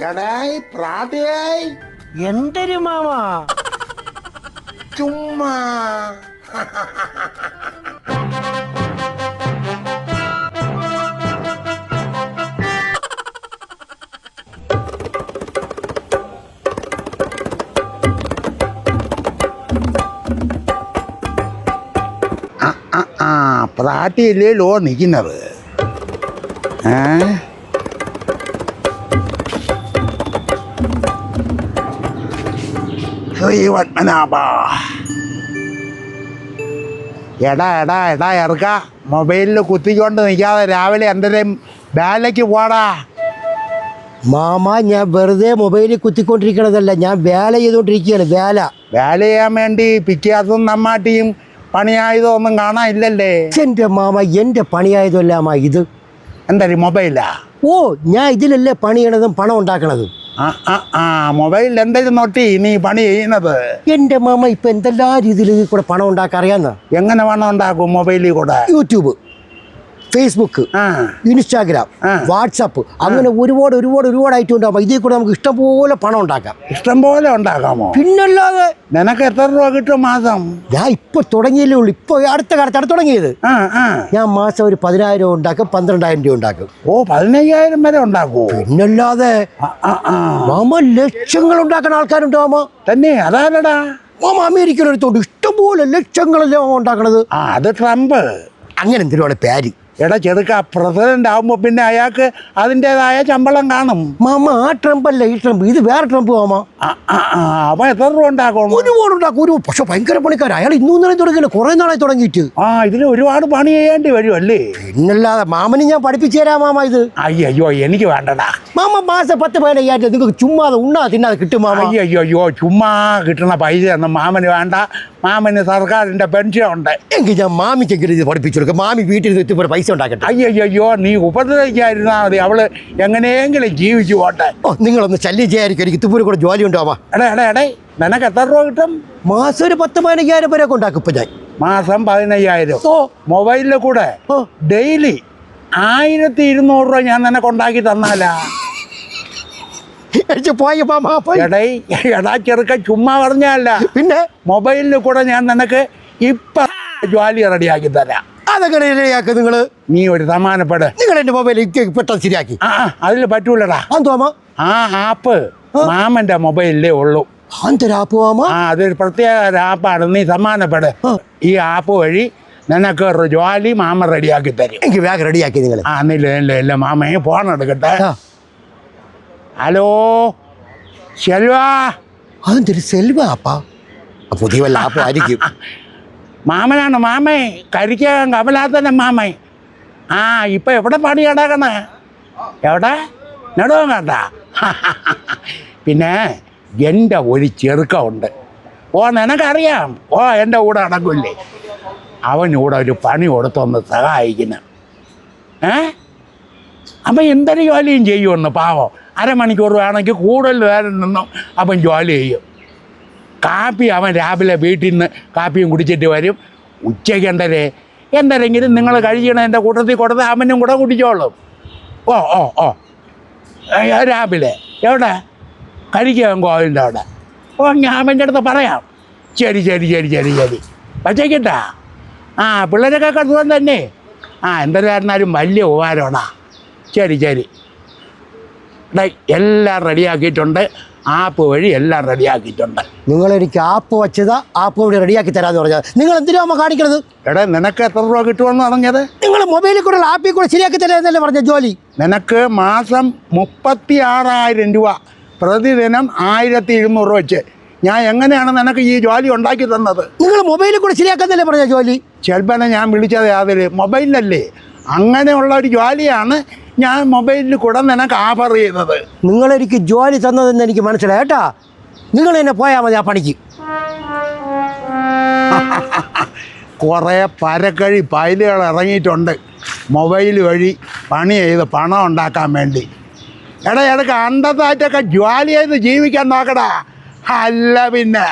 എടായി പ്രാതയായി എന്തൊരു മാമാ ചുമ്മാ പ്രാട്ടിയല്ലോ നിൽക്കുന്നത് ശ്രീപത്മനാഭ എടാ എടാ എടാ ഇറക്ക മൊബൈലിൽ കുത്തിക്കൊണ്ട് നിൽക്കാതെ രാവിലെ എന്തെങ്കിലും വേലയ്ക്ക് പോടാ. മാമ ഞാൻ വെറുതെ മൊബൈലിൽ കുത്തിക്കൊണ്ടിരിക്കണതല്ല, ഞാൻ വേല ചെയ്തുകൊണ്ടിരിക്കുകയാണ്. വേല ചെയ്യാൻ വേണ്ടി പിക്കാസും നമ്മാട്ടിയും പണിയായതോ ഒന്നും കാണാനില്ലല്ലേ? എൻ്റെ മാമ എൻ്റെ പണിയായതല്ല മാ ഇത്. എന്തായാലും മൊബൈലാ? ഓ, ഞാൻ ഇതിലല്ലേ പണിയണതും പണം ഉണ്ടാക്കണതും. മൊബൈലിൽ എന്തെങ്കിലും നോട്ടി നീ പണി ചെയ്യുന്നത്? എൻ്റെ മാമ ഇപ്പം എന്തെല്ലാം രീതിയിൽ കൂടെ പണം ഉണ്ടാക്കാൻ അറിയാമെന്ന. എങ്ങനെ പണം ഉണ്ടാക്കും മൊബൈലിൽ കൂടെ? യൂട്യൂബ്, ഫേസ്ബുക്ക്, ഇൻസ്റ്റാഗ്രാം, വാട്സപ്പ്, അങ്ങനെ ഒരുപാട് ഒരുപാട് ഒരുപാട് ഐറ്റം ഉണ്ടാകും. ഇതിൽ കൂടെ നമുക്ക് ഇഷ്ടംപോലെ പണം ഉണ്ടാക്കാം. ഇഷ്ടംപോലെ ഉണ്ടാക്കാമോ? പിന്നല്ലാതെ. നിനക്ക് എത്ര രൂപ കിട്ടും മാസം? ഞാൻ ഇപ്പൊ തുടങ്ങിയല്ലേ ഉള്ളൂ, ഇപ്പൊ അടുത്ത കാലത്താണ് തുടങ്ങിയത്. ഞാൻ മാസം ഒരു 10,000 ഉണ്ടാക്കും, 12,000 രൂപ ഉണ്ടാക്കും. ഓ, 15,000 വരെ ഉണ്ടാക്കൂ? പിന്നല്ലാതെ. മാമ ലക്ഷങ്ങൾ ഉണ്ടാക്കുന്ന ആൾക്കാരുണ്ട് മാമ. തന്നെ? അതാരടാ? മാമ അമേരിക്കയിലെടുത്തോണ്ട് ഇഷ്ടംപോലെ ലക്ഷങ്ങളല്ലേ മാമ ഉണ്ടാക്കണത്. അത് ട്രംപ്. അങ്ങനെ എന്തിനാണ് പേര്? എടാ ചെറുക്ക, പ്രസിഡന്റ് ആകുമ്പോ പിന്നെ അയാൾക്ക് അതിൻ്റെതായ ശമ്പളം കാണും. മാമ ആ ട്രംപ് അല്ല ഈ ട്രംപ്, ഇത് വേറെ ട്രംപ് മാമ. അപ്പൊ എത്ര രൂപ ഉണ്ടാക്കും? ഒരുപാട് ഉണ്ടാക്കും. പക്ഷെ ഭയങ്കര പണിക്കാരൻ അയാൾ. ഇന്നലെ തുടങ്ങിയില്ല, കുറെ നാളെ തുടങ്ങിയിട്ട്. ഇതിന് ഒരുപാട് പണി ചെയ്യേണ്ടി വരും അല്ലേ? പിന്നല്ലാതെ. മാമന് ഞാൻ പഠിപ്പിച്ചു തരാം മാമ ഇത്. അയ്യോ എനിക്ക് വേണ്ടടാ മാമ. മാസം 10,000-15,000 നിങ്ങൾക്ക് ചുമ്മാതെ ഉണ്ണാ തിന്നാതെ കിട്ടും മാമ. അയ്യോ ചുമ്മാ കിട്ടണ പൈസ ഒന്നും മാമന് വേണ്ട. മാമന് സർക്കാരിന്റെ പെൻഷൻ ഉണ്ട്. എങ്കിൽ ഞാൻ മാമിക്കെങ്കിലും ഇത് പഠിപ്പിച്ചു കൊടുക്കാം. മാമി വീട്ടിൽ എത്തിപ്പോൾ പൈസ ഉണ്ടാക്കട്ടെ. അയ്യോ നീ ഉപദ്രവിക്കാതിരുന്നാ മതി. അവള് എങ്ങനെയെങ്കിലും ജീവിച്ചു പോട്ടെ. നിങ്ങളൊന്ന് ശല്യം ചെയ്യാതിരിക്കും. എനിക്ക് ഇത്തുപൂരി കൂടെ ജോലി ഉണ്ടാവാ. എടേ നിനക്ക് എത്ര രൂപ കിട്ടും മാസം? ഒരു 10,000-15,000 വരെയൊക്കെ ഉണ്ടാക്കും ഇപ്പൊ ഞാൻ. മാസം 15,000 മൊബൈലിൽ കൂടെ ഡെയിലി 1,200 രൂപ ഞാൻ നിനക്ക് ഉണ്ടാക്കി തന്നാലാ? എടാ ചെറുക്ക, ചുമ്മാ പറഞ്ഞല്ല. പിന്നെ മൊബൈലിൽ കൂടെ ഞാൻ നിനക്ക് ഇപ്പൊ ജോലി റെഡിയാക്കി തരാം. അതൊക്കെ റെഡിയാക്കുക നിങ്ങള്. നീ ഒരു സമാനപ്പെട്. നിങ്ങൾ എന്റെ മൊബൈൽ പെട്ടെന്ന് ശരിയാക്കി. അതിൽ പറ്റൂലടാ. ആ ആപ്പ് മാമന്റെ മൊബൈലിലേ ഉള്ളൂ. അതൊരു പ്രത്യേക ആപ്പാണ്. നീ സമാനപ്പെട്. ഈ ആപ്പ് വഴി നിനക്ക് ഒരു ജോലി മാമ റെഡിയാക്കി തരും. എനിക്ക് വേഗം റെഡിയാക്കി നിങ്ങൾ. ഇല്ല മാമയെ ഫോൺ എടുക്കട്ടെ. ഹലോ സെൽവ. അതെന്തൊരു സെൽവ ആപ്പാ? പുതിയ വല്ല ആപ്പ് ആയിരിക്കും. മാമനാണ് മാമേ, കരിക്കാൻ കമലാത്തന്നെ മാമേ. ഇപ്പൊ എവിടെ പണി കിടക്കണേ? എവിടെ നെടുവും കണ്ട? പിന്നെ എൻ്റെ ഒരു ചെറുക്കമുണ്ട്. നിനക്കറിയാം. എൻ്റെ കൂടെ അടങ്ങില്ലേ? അവനൂടെ ഒരു പണി കൊടുത്തൊന്ന് സഹായിക്കുന്നു. അപ്പം എന്തൊരു ജോലിയും ചെയ്യുമെന്ന്. പാവം, അരമണിക്കൂർ വേണമെങ്കിൽ കൂടുതൽ നേരം നിന്നും അവൻ ജോലി ചെയ്യും. കാപ്പി അവൻ രാവിലെ വീട്ടിൽ നിന്ന് കാപ്പിയും കുടിച്ചിട്ട് വരും. ഉച്ചയ്ക്ക് എന്തെങ്കിലും നിങ്ങൾ കഴിക്കണതിൻ്റെ കൂട്ടത്തിൽ കൊടുത്ത് അവനും കൂടെ കുടിച്ചോളും. രാവിലെ എവിടെ കഴിക്കാൻ കോവിലിൻ്റെ അവിടെ? ഞാൻ അവൻ്റെ അടുത്ത് പറയാം. ശരി പച്ചയ്ക്കിട്ടാ. പിള്ളേരൊക്കെ കടുപ്പം തന്നെ. എന്തൊരായിരുന്നാലും വലിയ ഉപകാരമാണാ. ശരി എല്ലാം റെഡിയാക്കിയിട്ടുണ്ട്. ആപ്പ് വഴി എല്ലാം റെഡിയാക്കിയിട്ടുണ്ട്. നിങ്ങളെനിക്ക് ആപ്പ് വെച്ചതാ, ആപ്പ് വഴി റെഡിയാക്കി തരാമെന്ന് പറഞ്ഞത്. നിങ്ങൾ എന്തിനാ കാണിക്കണത്? നിനക്ക് എത്ര രൂപ കിട്ടുമെന്ന് പറഞ്ഞത്? നിങ്ങൾ മൊബൈലിൽ കൂടെ ആപ്പിൽ കൂടെ ശരിയാക്കി തരാമെന്നല്ലേ പറഞ്ഞ ജോലി? നിനക്ക് മാസം 36,000 രൂപ, പ്രതിദിനം 1,200 രൂപ വെച്ച്. ഞാൻ എങ്ങനെയാണ് നിനക്ക് ഈ ജോലി ഉണ്ടാക്കി തന്നത്? നിങ്ങൾ മൊബൈലിൽ കൂടെ ശരിയാക്കാന്നല്ലേ പറഞ്ഞ ജോലി? ചിലപ്പോൾ ഞാൻ വിളിച്ചത് അതിൽ മൊബൈലിലല്ലേ. അങ്ങനെയുള്ള ഒരു ജോലിയാണ് ഞാൻ മൊബൈലിൽ കൂടെ നിനക്ക് ഓഫർ ചെയ്യുന്നത്. നിങ്ങളെനിക്ക് ജോലി തന്നതെന്ന് എനിക്ക് മനസ്സിലായി കേട്ടാ. നിങ്ങൾ എന്നെ പോയാൽ മതി ആ പണിക്ക്. കുറേ പരക്കഴി പൈലുകൾ ഇറങ്ങിയിട്ടുണ്ട് മൊബൈൽ വഴി പണി ചെയ്ത് പണം ഉണ്ടാക്കാൻ വേണ്ടി. ഇടയ്ക്ക് അന്തത്തായിട്ടൊക്കെ ജോലി ചെയ്ത് ജീവിക്കാൻ നോക്കടാ. അല്ല പിന്നെ